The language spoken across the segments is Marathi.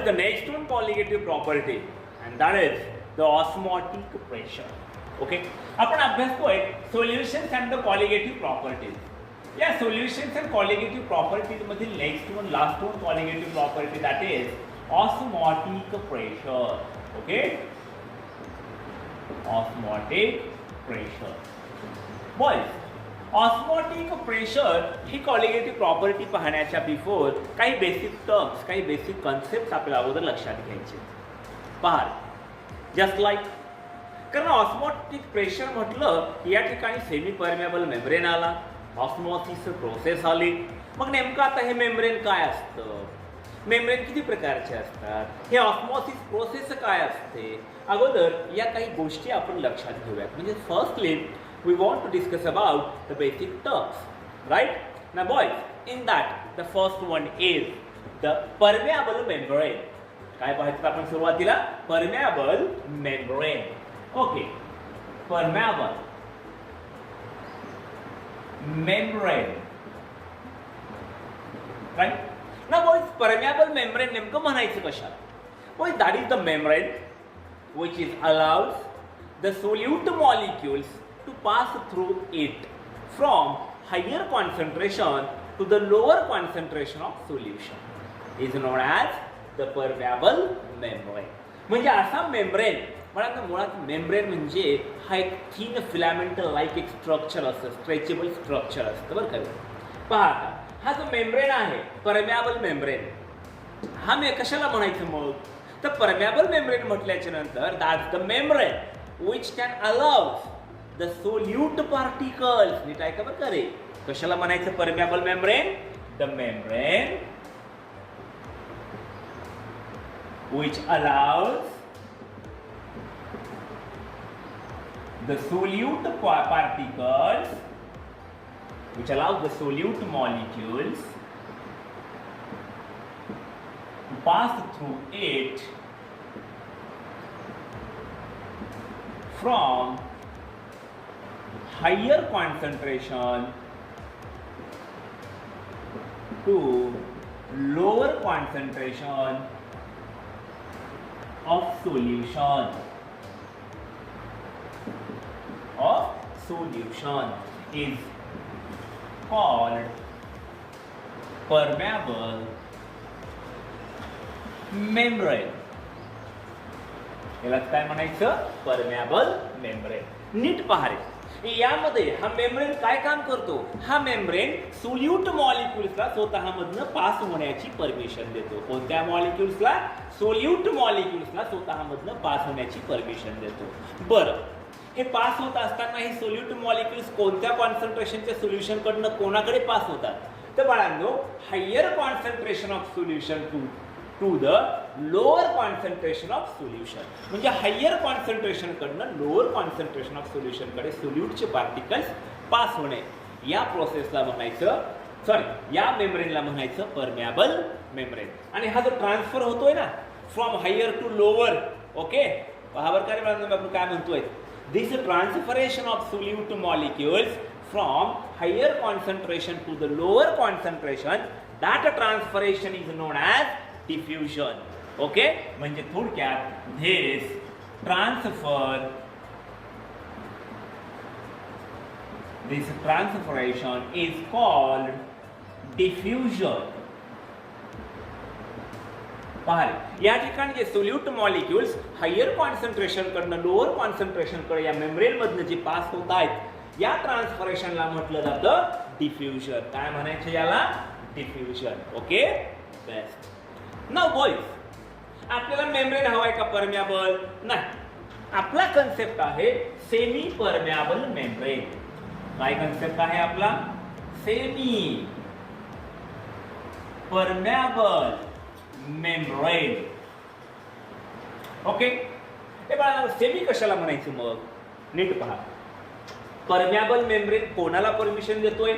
the next one colligative property, and that is the osmotic pressure. Okay, आपण अभ्यासतोय solutions and the colligative properties. या solutions and colligative properties मधील next one, last one colligative property, that is osmotic pressure. Okay, osmotic pressure. Boys, osmotic pressure ही कॉलिगेटिव्ह प्रॉपर्टी पाहण्याच्या बिफोर काही बेसिक टर्म्स, काही बेसिक कन्सेप्ट आपल्याला अगोदर लक्षात घ्यायचे. पहा, जस्ट लाईक, कारण ऑस्मॉटिक प्रेशर म्हटलं या ठिकाणी सेमी परमेबल मेम्ब्रेन आला, ऑस्मॉसिस प्रोसेस आली. मग नेमकं आता हे मेम्ब्रेन काय असतं, मेम्ब्रेन किती प्रकारचे असतात, हे ऑस्मॉसिस प्रोसेस काय असते, अगोदर या काही गोष्टी आपण लक्षात घेऊयात. म्हणजे firstly we want to discuss about the basic terms, right? Now boys, in that the first one is the permeable membrane. काय पाहायचं आपण सुरुवातीला, permeable membrane. Okay, permeable membrane, right? Now boys, permeable membrane नेमकं म्हणायचं कशाला? Boys, that is the membrane which is allows the solute molecules to pass through it from higher concentration to the lower concentration of solution is known as the permeable membrane. म्हणजे असा मेम्ब्रेन, मला मुळात मेम्ब्रेन म्हणजे हा एक थिन फिलामेंट लाईक एक स्ट्रक्चर असतं, स्ट्रेचेबल स्ट्रक्चर असतं बरं का. पहा, हा जो मेम्ब्रेन आहे परमेबल मेम्ब्रेन, हा कशाला म्हणायचं मग, तर परमेबल मेम्ब्रेन म्हटल्याच्या नंतर that's the membrane which can allows the solute particles. नीट ऐका बरं का रे, कशाला म्हणायचं permeable membrane, the membrane which allows the solute particles, which allows the solute molecules to pass through it from higher concentration to lower concentration of solution is called permeable membrane. याला काय म्हणायचं, परमेबल मेम्ब्रेन. नीट पहा रे, यामध्ये हा मेम्ब्रेन काय काम करतो, हा मेम्ब्रेन सोल्यूट मॉलिक्युल्सला स्वतःमधनं पास होण्याची परमिशन देतो. कोणत्या मॉलिक्युल्सला, सोल्यूट मॉलिक्युल्सला स्वतःमधनं पास होण्याची परमिशन देतो. बरं, हे पास होत असताना हे सोल्यूट मॉलिक्युल्स कोणत्या कॉन्सन्ट्रेशनच्या सोल्युशन कडनं कोणाकडे पास होतात, तर बाळांनो higher concentration of solution to the lower concentration of solution. म्हणजे हायर कॉन्सन्ट्रेशन कडनं लोअर कॉन्सन्ट्रेशन ऑफ सोल्युशन कडे सोल्यूटचे पार्टिकल्स पास होणे, या प्रोसेसला म्हणायचं, सॉरी या मेम्ब्रेनला म्हणायचं परमेबल मेम्ब्रेन. आणि हा जो ट्रान्सफर होतोय ना from higher to lower, okay, पहा बरं का रे बाळांनो, आपण काय म्हणतोय, this transferation of solute molecules from higher concentration to the lower concentration, that transferation is known as diffusion. Okay, म्हणजे थोडक्यात this transformation is called diffusion. पहा, या ठिकाणी जे सोल्यूट मॉलिक्युल्स हायर कॉन्सन्ट्रेशन कडनं लोअर कॉन्सन्ट्रेशन कडे या मेम्ब्रेन मधनं जे पास होत आहेत, या ट्रान्सफरेशनला म्हटलं जातं डिफ्युजन. काय म्हणायचं याला, diffusion. Okay, best. Now boys, आपल्याला मेम्ब्रेन हवाय का परमेबल, नाही, आपला कन्सेप्ट आहे सेमी परमेबल मेम्ब्रेन. काय कन्सेप्ट आहे आपला, सेमी परमेबल मेम्ब्रेन. ओके, हे बघा सेमी कशाला म्हणायचं मग, नीट पहा. परमेबल मेम्ब्रेन कोणाला परमिशन देतोय,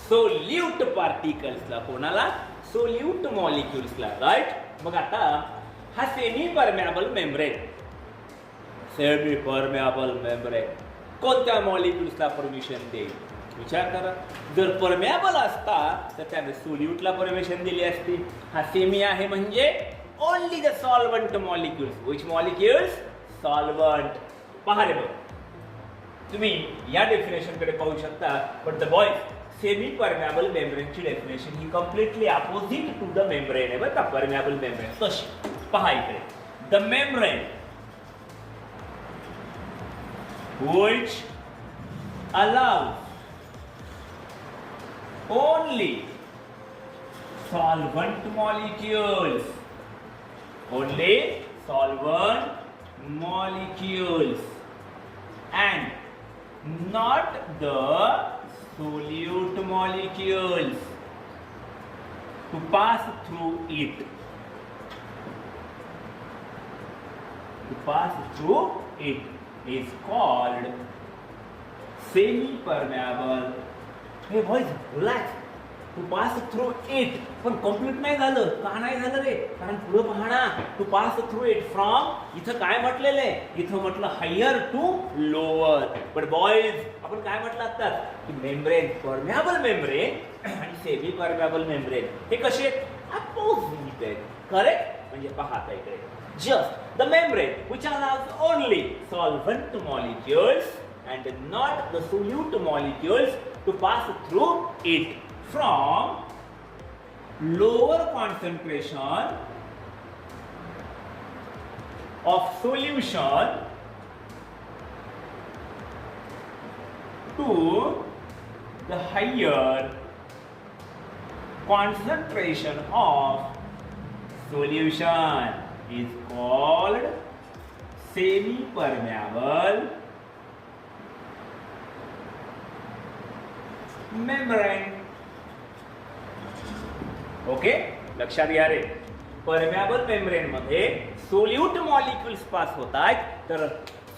सोल्यूट पार्टिकल्सला. कोणाला, सोल्यूट मॉलिक्युल्सला, राईट. मग आता हा semi permeable membrane, semi permeable membrane कोणत्या मॉलिक्युल्सला परमिशन देईल, विचार करा. जर परमेबल असता तर त्याने सोल्यूटला परमिशन दिली असती. हा सेमी आहे म्हणजे only the solvent molecules. Which molecules? Solvent. पहा रे बघ, तुम्ही या डेफिनेशन कडे पाहू शकता. But the boys, semi permeable मेम्ब्रेनची डेफिनेशन ही completely opposite to the membrane आहे बरं का. परमेबल मेम्ब्रेन कशी पहा इकडे. The membrane which allows only solvent molecules, only solvent molecules and not the solute molecules to pass through it, to pass through it is called semi-permeable. Hey boys, relax. To pass through it. पण कंप्लीट नाही झालं. का नाही झालं रे? कारण पुढे पहा ना. To pass through it from, इथं काय म्हटलेलं आहे? इथं म्हटलं higher to lower. But boys, आपण काय म्हटलं आता की मेम्ब्रेन, परमेबल मेम्ब्रेन आणि सेमी परमेबल मेम्ब्रेन हे कसे अपोजिट आहेत. करेक्ट? म्हणजे पहा आता इकडे. Just the membrane which allows only solvent molecules and not the solute molecules to pass through it from lower concentration of solution to the higher concentration of solution is called semi-permeable membrane. Okay, लक्षात घ्या रे. परमेबल मेम्ब्रेन मध्ये सोल्यूट मॉलिक्युल्स पास होतात, तर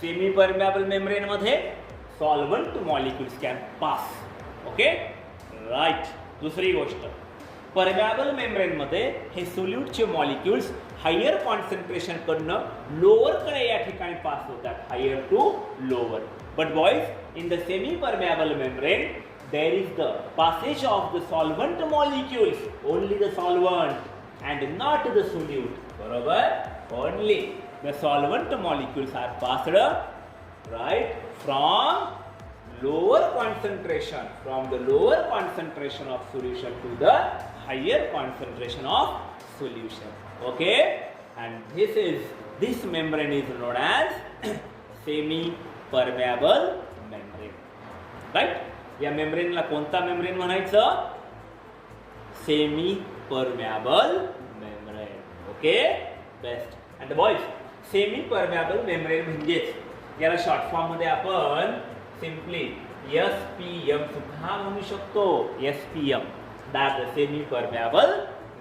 सेमी परमेबल मेम्ब्रेन मध्ये solvent molecules can pass. Okay, right. दुसरी गोष्ट, परमेबल मेम्ब्रेन मध्ये हे सोल्यूटचे मॉलिक्युल्स हायर कॉन्सन्ट्रेशन कडनं लोअर कडे या ठिकाणी पास होतात, higher to lower. But boys, in the semi permeable membrane there is the passage of the solvent molecules, only the solvent and not the solute. बरोबर? Only the solvent molecules are passed, right, from lower concentration, from the lower concentration of solution to the higher concentration of solution. Okay, and this membrane is known as semi permeable membrane, right? या मेम्ब्रेनला कोणता मेम्ब्रेन म्हणायचं? Semi permeable membrane. Okay, best. And boys, semi permeable membrane म्हणजेच याला शॉर्ट फॉर्म मध्ये आपण सिम्पली SPM सुद्धा म्हणू शकतो. SPM, that the semi permeable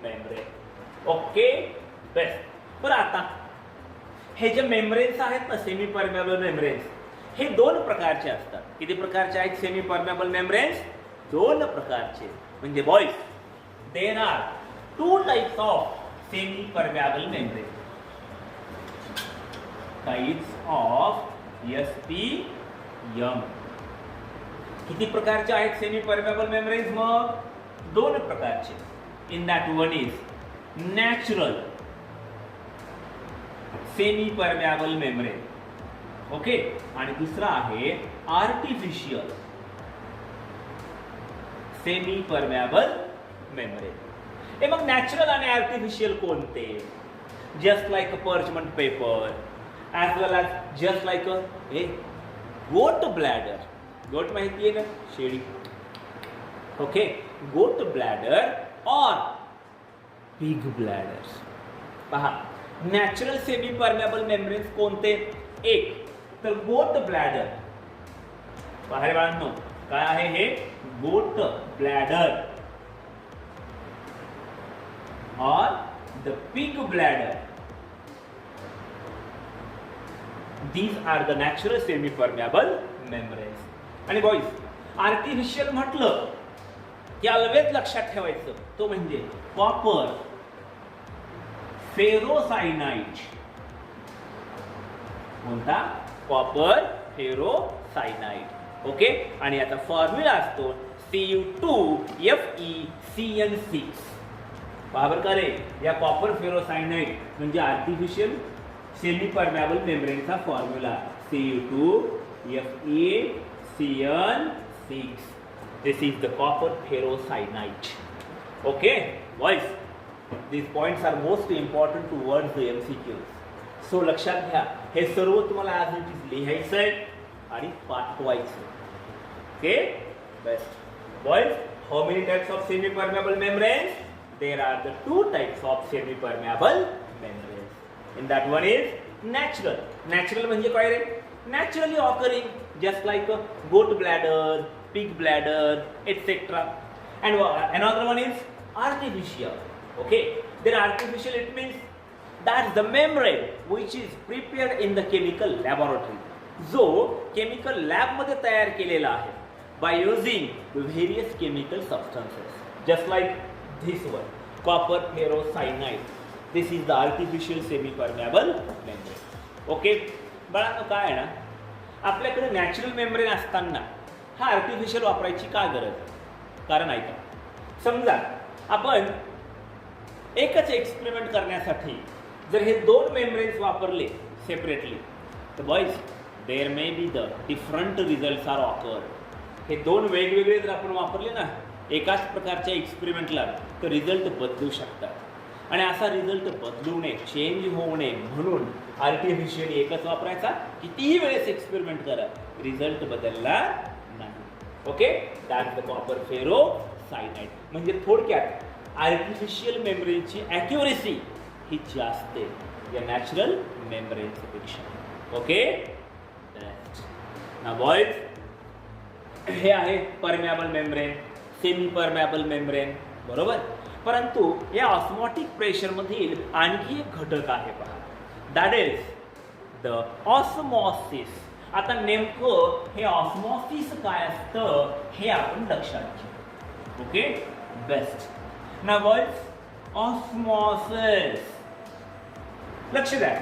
membrane. Okay, best. बरं, आता हे जे मेम्ब्रेन्स आहेत ना, सेमी परमेबल मेम्ब्रेन्स, हे दोन प्रकारचे असतात. किती प्रकारचे आहेत सेमी परमेबल मेम्ब्रेन्स? दोन प्रकारचे. म्हणजे boys, there are two types of semi permeable membrane. Types of SPM. किती प्रकारचे आहेत सेमी परमेबल मेम्ब्रेन्स? मग दोन प्रकारचे. In that one is natural semi permeable membrane. Okay, आणि दुसरा आहे आर्टिफिशियल सेमी परमेबल मेम्ब्रेन. हे मग नॅचरल आणि आर्टिफिशियल कोणते? Just like a parchment paper, as well as just like a गोट ब्लॅडर. गोट माहिती आहे ना, शेळी. ओके, गोट ब्लॅडर और पिग ब्लॅडर. पहा, नॅचरल सेमी परमेबल मेम्ब्रेन्स कोणते? एक तर गोट ब्लॅडर. पहा रे बाळांनो, काय आहे हे? Goat bladder or the pig bladder. These are the natural semi permeable membranes. आणि बॉईज, आर्टिफिशियल म्हटलं की ऑलवेज लक्षात ठेवायचं, तो म्हणजे कॉपर, फेरोसायनाइड. कोणता? कॉपर फेरोसायनाइड. ओके, आणि याचा फॉर्म्युला असतो Cu2FeCN6. बरोबर का रे, या कॉपर फेरोसायनाइड म्हणजे आर्टिफिशियल सेमी परमेबल मेम्ब्रेनचा formula Cu2Fe(CN6). This is the copper ferrocyanide. Okay, boys, these points are most important towards the MCQs. So लक्षात घ्या, हे सर्व तुम्हाला आज लिहायचं आहे आणि पाठवायचं. Okay, best. Boys, how many types of semi-permeable membranes? There are the two types of semi-permeable membranes. And that one is natural. Natural म्हणजे काय रे? Naturally occurring, just like a goat bladder, pig bladder, etc. And another one is artificial. Okay, then artificial, it means that's the membrane which is prepared in the chemical laboratory. जो chemical lab मध्ये तयार केलेला आहे by using various chemical substances, just like this one, copper ferrocyanide. This is the artificial semi-permeable membrane. Okay, बाळांनो काय आहे ना, आपल्याकडे नॅचरल मेम्ब्रेन असताना हा आर्टिफिशियल वापरायची का गरज आहे? कारण ऐका, समजा आपण एकच एक्सपेरिमेंट करण्यासाठी जर हे दोन मेम्ब्रेन्स वापरले सेपरेटली, तर boys there may be the different results are occur. हे दोन वेगवेगळे जर आपण वापरले ना एकाच प्रकारच्या एक्सपेरिमेंटला, तर रिझल्ट बदलू शकतात. आणि असा रिझल्ट बदलू नये, चेंज होऊ नये म्हणून आर्टिफिशियल एकच वापरायचा. कितीही वेळेस एक्सपेरिमेंट करा, रिझल्ट बदलला नाही. Okay, that the copper ferrocyanide. म्हणजे थोडक्यात आर्टिफिशियल मेम्ब्रेनची ॲक्युरेसी ही जास्त आहे या नॅचरल मेम्ब्रेनच्या पेक्षा. ओके, ना बॉयज, हे आहे permeable membrane, semi permeable membrane, बरोबर. परंतु या ऑस्मॉटिक प्रेशर मधील आणखी एक घटक आहे पहा, दॅट इज द ऑस्मॉसिस. आता नेमकं हे ऑस्मॉसिस काय असतं हे आपण लक्षात घेऊ. Okay, best. ना बॉयज, ऑस्मॉसिस लक्ष द्या.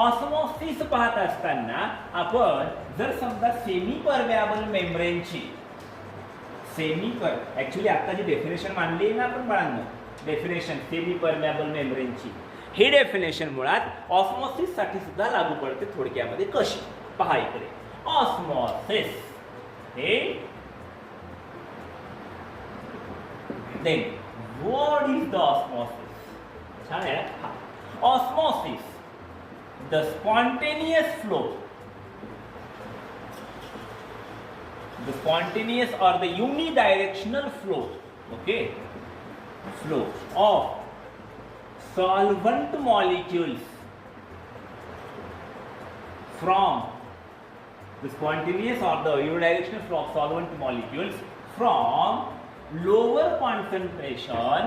ऑस्मॉसिस पाहत असताना आपण जर समजा सेमी परमेबल मेम्ब्रेनची ऍक्च्युली आता जी डेफिनेशन मांडली आहे ना आपण बाळांनो, डेफिनेशन सेमी परमेबल मेम्ब्रेनची, ही डेफिनेशन मुळात ऑस्मॉसिस साठी सुद्धा लागू पडते. थोडक्यामध्ये कशी पहा इकडे, ऑस्मॉसिस हे then what is the osmosis? छान आहे ना. Osmosis, the spontaneous flow, the spontaneous or the unidirectional flow, okay, flow of solvent molecules from the spontaneous or the unidirectional flow of solvent molecules from lower concentration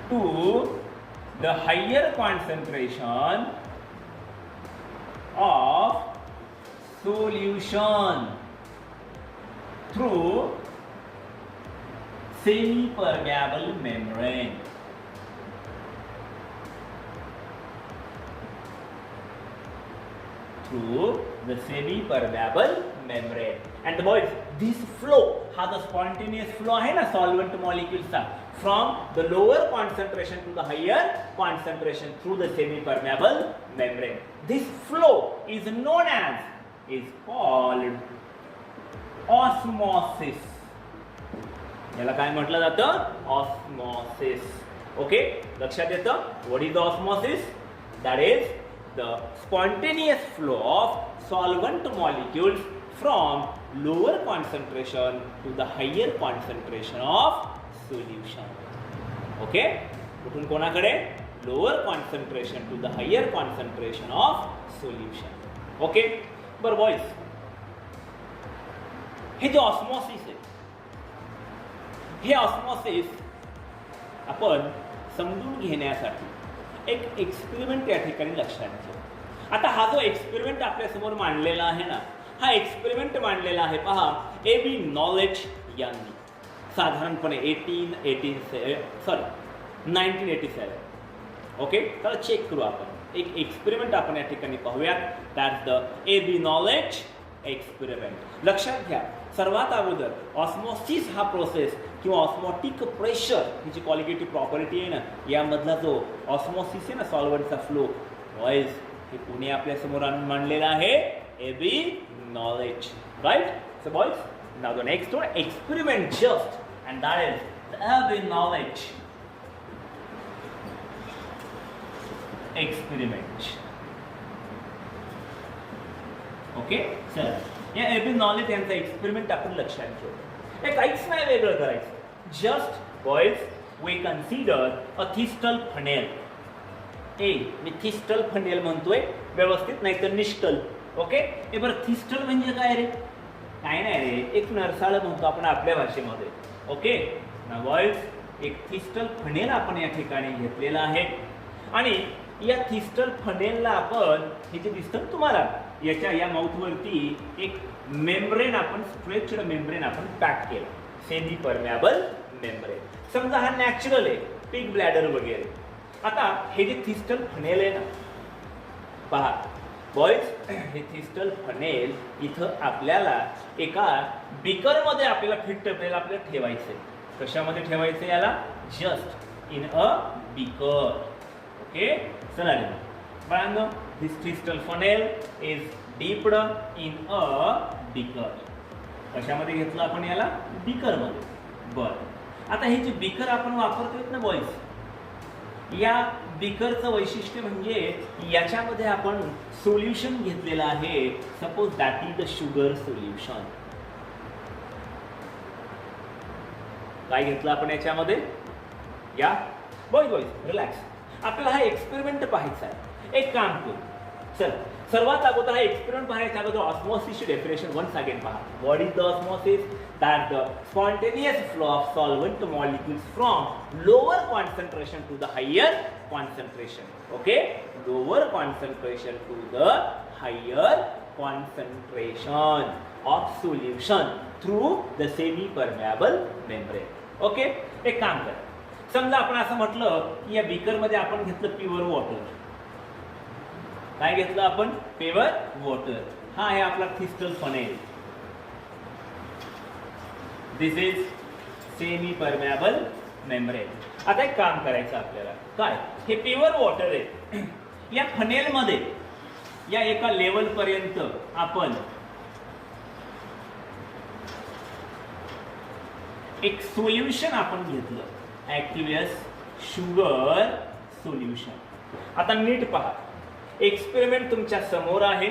to the higher concentration of solution through semi-permeable membrane. Through the semi-permeable membrane. And the boys, this flow हा the spontaneous flow आहे ना solvent molecules चा, from the lower concentration to the higher concentration through the semi-permeable membrane. This flow is known as, is called osmosis. याला काय म्हटलं जातं? ऑस्मॉसिस. ओके, लक्षात येतं? What is the osmosis? That is the spontaneous flow of solvent molecules from lower concentration to the higher concentration of solution. Okay, कुठून कोणाकडे? lower concentration to the higher concentration of solution. Okay, बरं बॉयज, हे जे ऑस्मॉसिस आहे, हे ऑस्मॉसिस आपण समजून घेण्यासाठी एक एक्सपेरिमेंट या ठिकाणी लक्षात ठेवा. आता हा जो एक्सपेरिमेंट आपल्यासमोर मांडलेला आहे ना, हा एक्सपेरिमेंट मांडलेला आहे पहा A.B. नॉलेज यांनी साधारणपणे 1987. ओके, तर चेक करू आपण. एक एक्सपेरिमेंट आपण या ठिकाणी पाहूया. That's the A.B. Knowledge experiment. लक्षात घ्या, सर्वात अगोदर ऑस्मॉसिस हा प्रोसेस किंवा ऑस्मॉटिक प्रेशर ही जी क्वालिटेटिव्ह प्रॉपर्टी आहे ना, यामधला जो ऑस्मॉसिस आहे ना सॉल्व्हंटचा फ्लो, बॉयज हे कोणी आपल्या समोर मांडलेला आहे? Abbe knowledge, right? So boys, now the next one, experiment just, and that is the Abbe knowledge experiment. Okay, चल या एबी नॉलेज यांचा एक्सपेरिमेंट आपण लक्षात घेऊ. हे काहीच नाही वेगळं करायचं. Just boys, we consider a thistle funnel. मी थिस्टल फनेल म्हणतोय व्यवस्थित, नाही तर निस्टल. ओके, हे बरं थिस्टल म्हणजे काय रे? काय नाही रे, एक नरसाळ म्हणतो आपण आपल्या भाषेमध्ये. ओके ना बॉयज, एक थिस्टल फनेल आपण या ठिकाणी घेतलेला आहे आणि या थिस्टल फनेलला आपण हे जे दिसतं तुम्हाला याच्या या माउथवरती एक मेम्ब्रेन, आपण स्ट्रेच्ड मेम्ब्रेन आपण पॅक केलं, सेमी परमेबल मेम्ब्रेन. समजा हा नॅचरल आहे, पिग ब्लॅडर वगैरे. आता हे जे थिस्टल फनेल आहे ना, पहा बॉयज, हे थिस्टल फनेल इथं आपल्याला एका बिकरमध्ये आपल्याला फिट आपल्याला ठेवायचं. कशामध्ये ठेवायचं याला? Just in a beaker. Okay, चला रे बाळांनो, this thistle funnel is dipped in a beaker. कशामध्ये घेतलं आपण याला? बिकरमध्ये. बरं, आता हे जे बिकर आपण वापरतोय ना बॉयज, या बिकरचं वैशिष्ट्य म्हणजे याच्यामध्ये आपण सोल्युशन घेतलेलं आहे. Suppose that is the sugar solution. काय घेतलं आपण याच्यामध्ये? या बॉयज रिलॅक्स, आपल्याला हा एक्सपेरिमेंट पाहायचा आहे. एक काम करू, चल सर्वात अगोदर हा एक्सपेरिमेंट पाहायच्या अगोदर ऑस्मॉसिसची डेफिनेशन वन्स अगेन पहा. What is the osmosis? That the spontaneous flow of solvent molecules from lower concentration to the higher concentration. Okay, lower concentration to the higher concentration of solution through the semi permeable membrane. Okay, एक काम कर, समजा आपण असं म्हटलं की या बीकरमध्ये आपण घेतलं प्युअर वॉटर. काय घेतलं आपण? Pure water. हा आहे आपला thistle funnel. This is semi permeable membrane. आता एक काम करायचं आपल्याला, काय? हे प्युअर वॉटर आहे, या फनेलमध्ये या एका लेवल पर्यंत आपण एक सोल्युशन आपण घेतलं, ॲक्टिव्हस शुगर सोल्युशन. आता नीट पहा, एक्सपेरिमेंट तुमच्या समोर आहे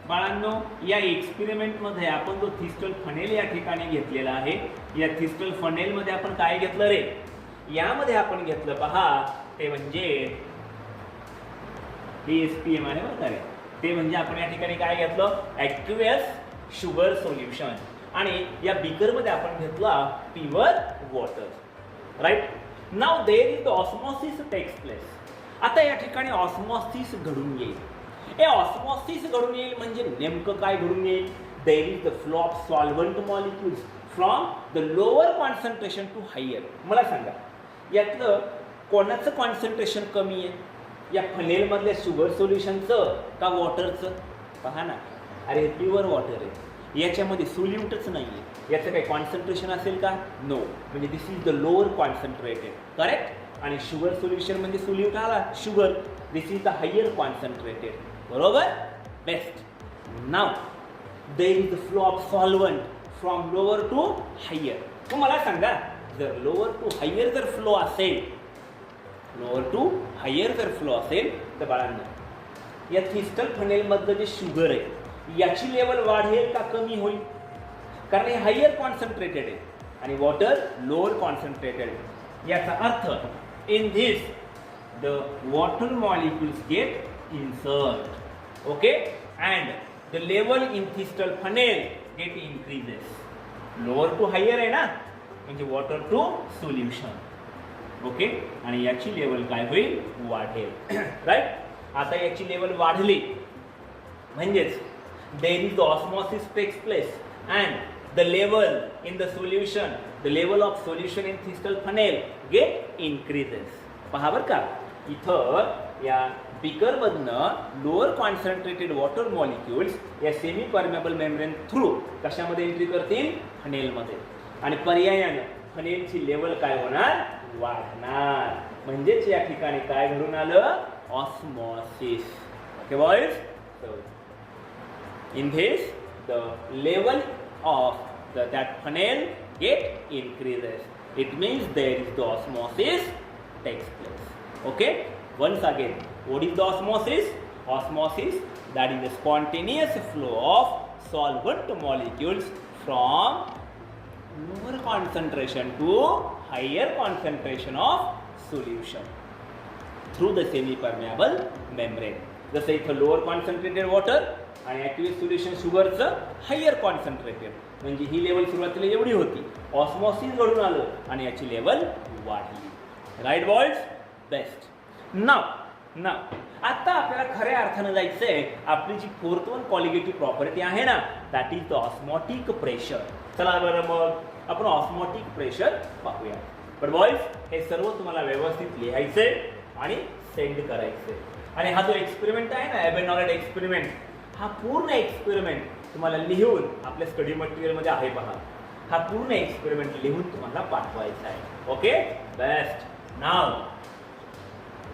बाळांनो. या एक्सपेरिमेंटमध्ये आपण जो थिस्टल फनेल या ठिकाणी घेतलेला आहे, या थिस्टल फनेलमध्ये आपण काय घेतलं रे? यामध्ये आपण घेतलं पहा, ते म्हणजे ASPM आहे बरं का रे. ते म्हणजे आपण या ठिकाणी काय घेतलं? Actives sugar solution. आणि या बीकरमध्ये आपण घेतला pure water. Right, now there is the osmosis takes place. आता या ठिकाणी ऑस्मॉसिस घडून येईल. हे ऑस्मॉसिस घडून येईल म्हणजे नेमकं काय घडून येईल? There is the flow of solvent molecules from the lower concentration to higher. मला सांगा, यातलं कोणाचं कॉन्सन्ट्रेशन कमी आहे? या फनेलमधल्या शुगर सोल्युशनचं का वॉटरचं? पहा ना, अरे प्युअर वॉटर आहे, याच्यामध्ये सोल्यूटच नाही आहे. याचं काही कॉन्सन्ट्रेशन असेल का? नो. म्हणजे this is the lower concentrated, correct. आणि शुगर सोल्युशन म्हणजे सोल्यूट आला sugar, this is the higher concentrated. बरोबर, best. Now there is the flow of solvent from lower to higher. तुम्हाला सांगा, जर लोअर टू हायर जर फ्लो असेल, लोअर टू हायर जर फ्लो असेल तर बाळांना या थिस्टल फनेलमधलं जे शुगर आहे याची लेवल वाढेल का कमी होईल? कारण हे हायर कॉन्सन्ट्रेटेड आहे आणि वॉटर लोअर कॉन्सन्ट्रेटेड. याचा अर्थ in this the water molecules get insert. Okay, and the level in thistle funnel get increases. Lower to higher आहे ना, म्हणजे वॉटर टू सोल्युशन. ओके, आणि याची लेवल काय होईल? वाढेल. राईट, आता याची लेवल वाढली म्हणजेच there is the osmosis takes place and the level in the solution, the level of solution in distal funnel get increases. पहा बरं का, इथं या बीकर मधनं लोअर कॉन्सन्ट्रेटेड वॉटर मॉलिक्युल्स या सेमी परमेबल मेम्ब्रेन थ्रू कशामध्ये एंट्री करतील, फनेलमध्ये, आणि पर्यायाने फनेलची लेवल काय होणार, वाढणार. म्हणजेच या ठिकाणी काय घडून आलं, osmosis. Okay boys, in this the level of that funnel get increases. It means there is the osmosis takes place. Okay, once again, what is the osmosis? Osmosis, that is the spontaneous flow of solvent molecules from lower concentration to higher concentration of solution through the semi-permeable membrane. जसं इथं लोअर कॉन्सन्ट्रेटेड वॉटर आणि ॲक्युअस सोल्युशन शुगरचं हायर कॉन्सन्ट्रेटेड, म्हणजे ही लेवल सुरुवातीला एवढी होती, ऑस्मॉसिस घडून आलं आणि याची लेवल वाढली. Right boys, best. नाव आता आपल्याला खऱ्या अर्थानं जायचं आहे, आपली जी फोर्थ वन कॉलिगेटिव्ह प्रॉपर्टी आहे ना, that is the osmotic pressure. चला बरं मग आपण ऑस्मॉटिक प्रेशर पाहूया. पण बॉयज, हे सर्व तुम्हाला व्यवस्थित लिहायचंय आणि सेंड करायचंय. आणि हा जो एक्सपेरिमेंट आहे ना, एबेनॉलेट एक्सपेरिमेंट, हा पूर्ण एक्सपेरिमेंट तुम्हाला लिहून आपल्या स्टडी मटेरियलमध्ये आहे पहा. हा पूर्ण एक्सपेरिमेंट लिहून तुम्हाला पाठवायचा आहे. Okay, best. Now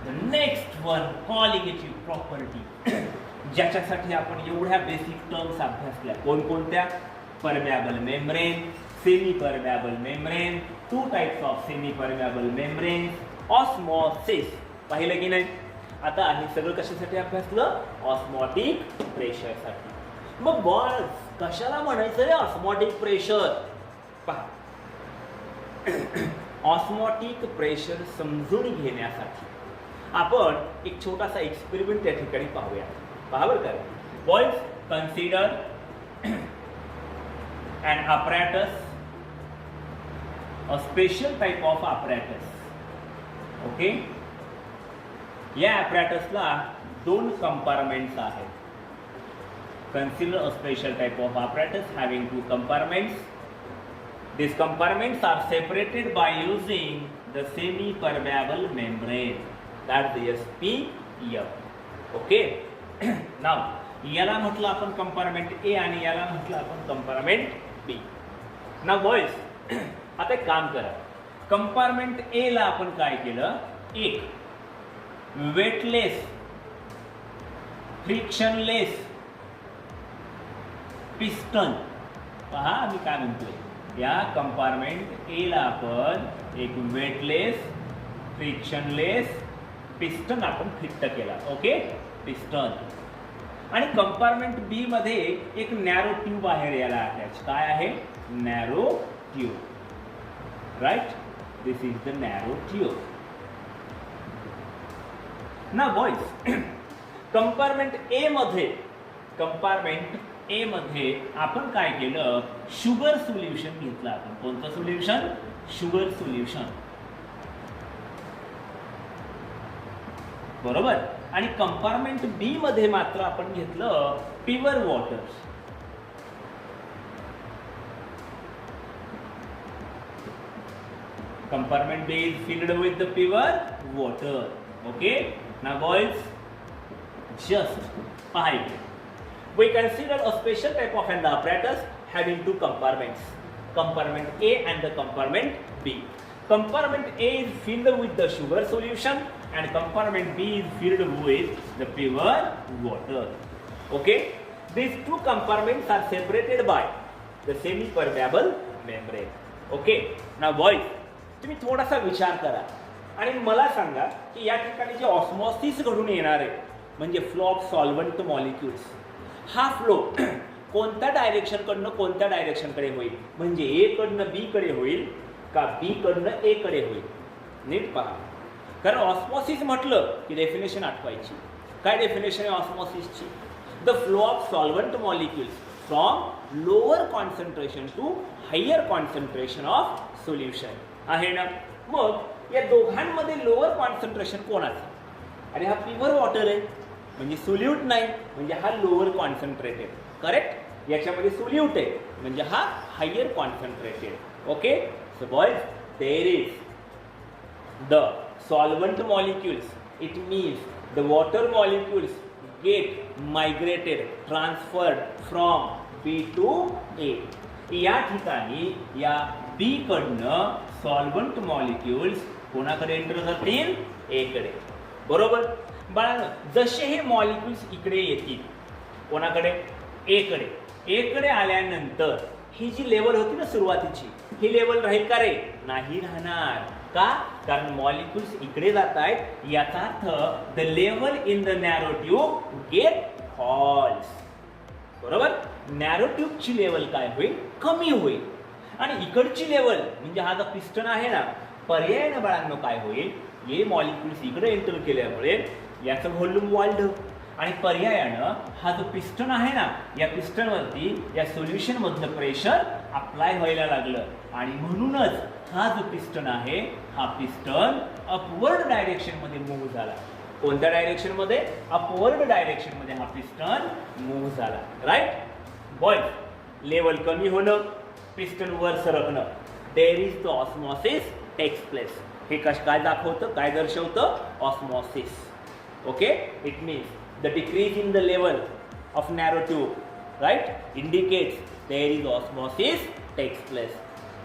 the next one colligative property, ज्याच्यासाठी आपण एवढ्या बेसिक टर्म्स अभ्यासल्या. कोणकोणत्या? Permeable membrane, semi permeable membrane, 2 types of semi permeable membrane, osmosis. पाहिलं की नाही? आता हे सगळं कशासाठी अभ्यासलं? ऑस्मॉटिक प्रेशरसाठी. मग बॉयज, कशाला म्हणायचं रे ऑस्मॉटिक प्रेशर? पहा, ऑस्मॉटिक प्रेशर समजून घेण्यासाठी आपण एक छोटासा एक्सपेरिमेंट या ठिकाणी पाहूया. पहा बरं का boys, consider an apparatus, a special type of apparatus. Okay, या ॲपरेटसला 2 कंपार्टमेंट्स आहेत. Consider a special type of apparatus having 2 compartments. These compartments are separated by using the semi-permeable membrane. That's the SPM. Okay. Now, याला म्हटलं आपण कंपार्टमेंट ए आणि याला म्हटलं आपण कंपार्टमेंट बी. ना बॉयज, आता एक काम करा. कंपार्टमेंट ए ला आपण काय केलं, एक वेटलेस, फ्रिक्शनलेस पिस्टन. पहा मी काय म्हणतोय, या कंपार्टमेंट ए ला आपण एक वेटलेस, फ्रिक्शनलेस पिस्टन आपण फिट केला. Okay, piston. आणि कंपार्टमेंट बी मध्ये एक नॅरो ट्यूब आहे याला अटॅच. काय आहे? Narrow tube. Right, this is the narrow tube. ना बॉयज, कंपार्टमेंट ए मध्ये आपण काय केलं, शुगर सोल्युशन घेतलं आपण. कोणतं सोल्युशन? Sugar solution. बरोबर. आणि कंपार्टमेंट बी मध्ये मात्र आपण घेतलं pure water. Compartment B is filled with the pure water. Okay. Now boys, just pipe. We consider a special type of an apparatus having 2 compartments, compartment A and the compartment B. Compartment A is filled with the sugar solution and compartment B is filled with the pure water. Okay, these 2 compartments are separated by the semi-permeable membrane. Okay, now boys, तुम्ही थोडासा विचार करा आणि मला सांगा की या ठिकाणी जे ऑस्मॉसिस घडून येणार आहे, म्हणजे फ्लो ऑफ सॉल्व्हंट मॉलिक्युल्स, हा फ्लो कोणत्या डायरेक्शनकडनं कोणत्या डायरेक्शनकडे होईल? म्हणजे ए कडनं बी कडे होईल का बी कडनं ए कडे होईल? नीट पहा, कारण ऑस्मॉसिस म्हटलं की डेफिनेशन आठवायची. काय डेफिनेशन आहे ऑस्मॉसिसची? The flow of solvent molecules from lower concentration to higher concentration of solution आहे ना. मग या दोघांमध्ये लोअर कॉन्सन्ट्रेशन कोणाचं? आणि हा प्युअर वॉटर आहे म्हणजे सोल्यूट नाही, म्हणजे हा लोअर कॉन्सन्ट्रेटेड. करेक्ट. याच्यामध्ये सोल्यूट आहे म्हणजे हा higher concentrated. Okay. So boys, there is the solvent molecules, it means the water molecules get migrated, transferred from B to A. या ठिकाणी या B कडनं सॉल्व्हंट मॉलिक्युल्स कोणाकडे एंटर करतील? A कडे. बरोबर बाळांनो, जसे हे मॉलिक्युल्स इकडे येतील कोणाकडे? A कडे. A कडे आल्यानंतर ही जी लेवल होती ना सुरुवातीची, ही लेवल राहील का रे? नाही राहणार. का? कारण मॉलिक्युल्स इकडे जात आहेत, याचा अर्थ the level in the narrow tube get falls. बरोबर, नॅरो ट्यूबची लेवल काय होईल? कमी होईल. आणि इकडची लेवल म्हणजे हा जो पिस्टन आहे ना, पर्यायाने बाळांनो काय होईल? हे मॉलिक्युल्स इकडे एंटर केल्यामुळे याचं व्हॉल्यूम वाढलं आणि पर्यायानं हा जो पिस्टन आहे ना, या पिस्टनवरती या सोल्युशन मधलं प्रेशर अप्लाय व्हायला लागलं आणि म्हणूनच हा जो पिस्टन आहे, हा पिस्टन अपवर्ड डायरेक्शन मध्ये मूव्ह झाला. कोणत्या डायरेक्शन मध्ये? अपवर्ड डायरेक्शन मध्ये हा पिस्टन मूव्ह झाला. राईट बॉयज, लेवल कमी होणं, पिस्टन वर सरकणं, there is the osmosis takes place. हे काय दाखवतं? काय दर्शवतं? Osmosis. Okay, it means the decrease in the level of narrow tube, right, indicates there is osmosis takes place,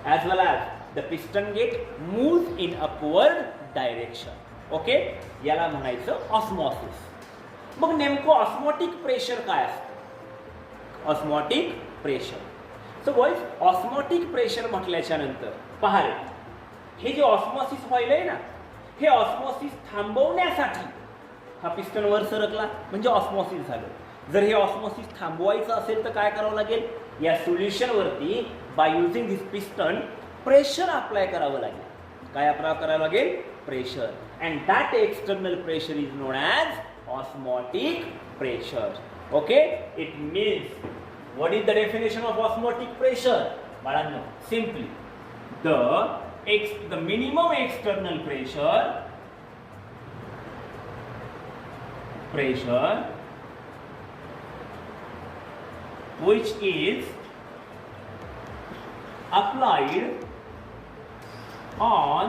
as well as the piston gate moves in upward direction. Okay, याला म्हणायचं ऑस्मॉसिस. मग नेमकं ऑस्मॉटिक प्रेशर काय असतं? Osmotic pressure. So boys, osmotic pressure म्हटल्याच्या नंतर पहा रे, हे जे ऑस्मॉसिस व्हायलंय ना, हे ऑस्मॉसिस थांबवण्यासाठी हा पिस्टन वर सरकला म्हणजे ऑस्मॉसिस झालं. जर हे ऑस्मॉसिस थांबवायचं असेल तर काय करावं लागेल? या सोल्युशन वरती by using this piston pressure apply करावं लागेल. काय अप्लाय करावं लागेल? Pressure. And that external pressure is known as osmotic pressure. Okay, it means what is the definition of osmotic pressure? बाळांनो, simply the minimum external pressure which is applied on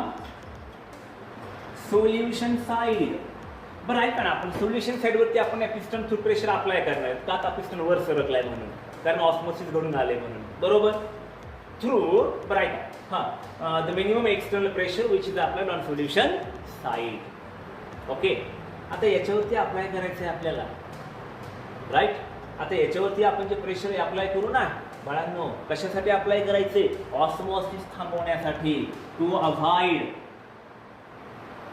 solution side. बरं ऐका ना, आपण सोल्युशन साइड वरती आपण या पिस्टन थ्रू प्रेशर अप्लाय करणार आहेत का? आता पिस्टन वर सरकलाय म्हणून, कारण ऑस्मोसिस घडून आले म्हणून. बरोबर, थ्रू. बरं ऐका, हां, the minimum external pressure which is applied on solution side. Okay, आता याच्यावरती अप्लाय करायचं आहे आपल्याला. राईट, आता याच्यावरती आपण जे प्रेशर अप्लाय करू ना बाळांनो, कशासाठी अप्लाय करायचे? ऑस्मॉसिस थांबवण्यासाठी. To avoid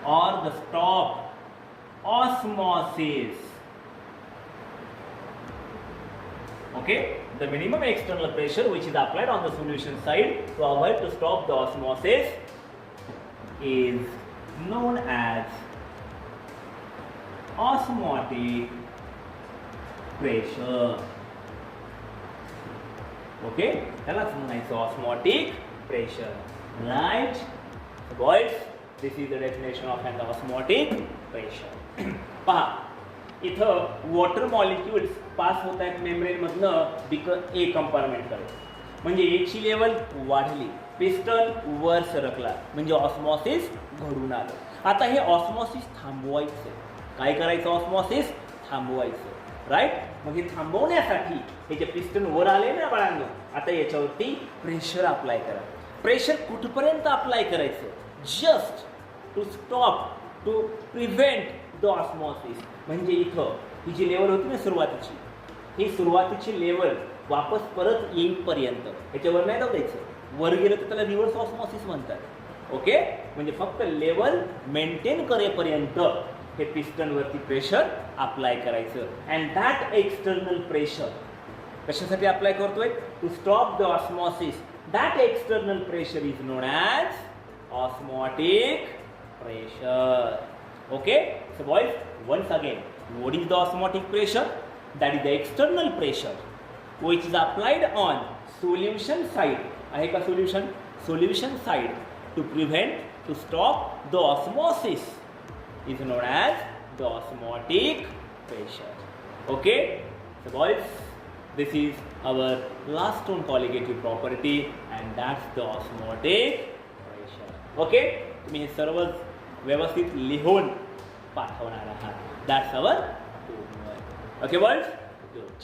or the stop osmosis. Okay, the minimum external pressure which is applied on the solution side to avoid to stop the osmosis is known as osmotic pressure. Okay, त्यालाच म्हणायचं osmotic pressure. Right boys, this is the definition of an osmotic pressure. पहा, इथं वॉटर मॉलिक्युल्स पास होत आहेत मेम्ब्रेन मधनं ए कंपार्टमेंटकडे, म्हणजे एकची लेवल वाढली, पिस्टन वर सरकला म्हणजे ऑस्मॉसिस घडून आलं. आता हे ऑस्मॉसिस थांबवायचं. काय करायचं? ऑस्मॉसिस थांबवायचं. राईट, मग हे थांबवण्यासाठी हे जे पिस्टन वर आले ना बाळांनो, आता याच्यावरती प्रेशर अप्लाय करा. प्रेशर कुठपर्यंत अप्लाय करायचं? Just to stop, to prevent the osmosis. म्हणजे इथं ही जी लेवल होती ना सुरुवातीची, ही सुरुवातीची लेवल वापस परत येईपर्यंत ह्याच्यावर नाही जाऊ द्यायचं. वर गेलं तर त्याला रिव्हर्स ऑस्मॉसिस म्हणतात. ओके, म्हणजे फक्त लेवल मेंटेन करेपर्यंत हे पिस्टन वरती प्रेशर अप्लाय करायचं. अँड दॅट एक्सटर्नल प्रेशर कशासाठी अप्लाय करतोय? To stop the osmosis. That external pressure is known as osmotic pressure. Okay, so boys, once again, what is the osmotic pressure? That is the external pressure which is applied on solution side. आहे का solution? Solution side to prevent, to stop the osmosis is known as the osmotic pressure. Okay, so boys, this is our last one colligative property and that's the osmotic pressure. Okay, तुम्ही हे सर्व व्यवस्थित लिहून पाठवणार आहात. That's our homework. Okay boys, good.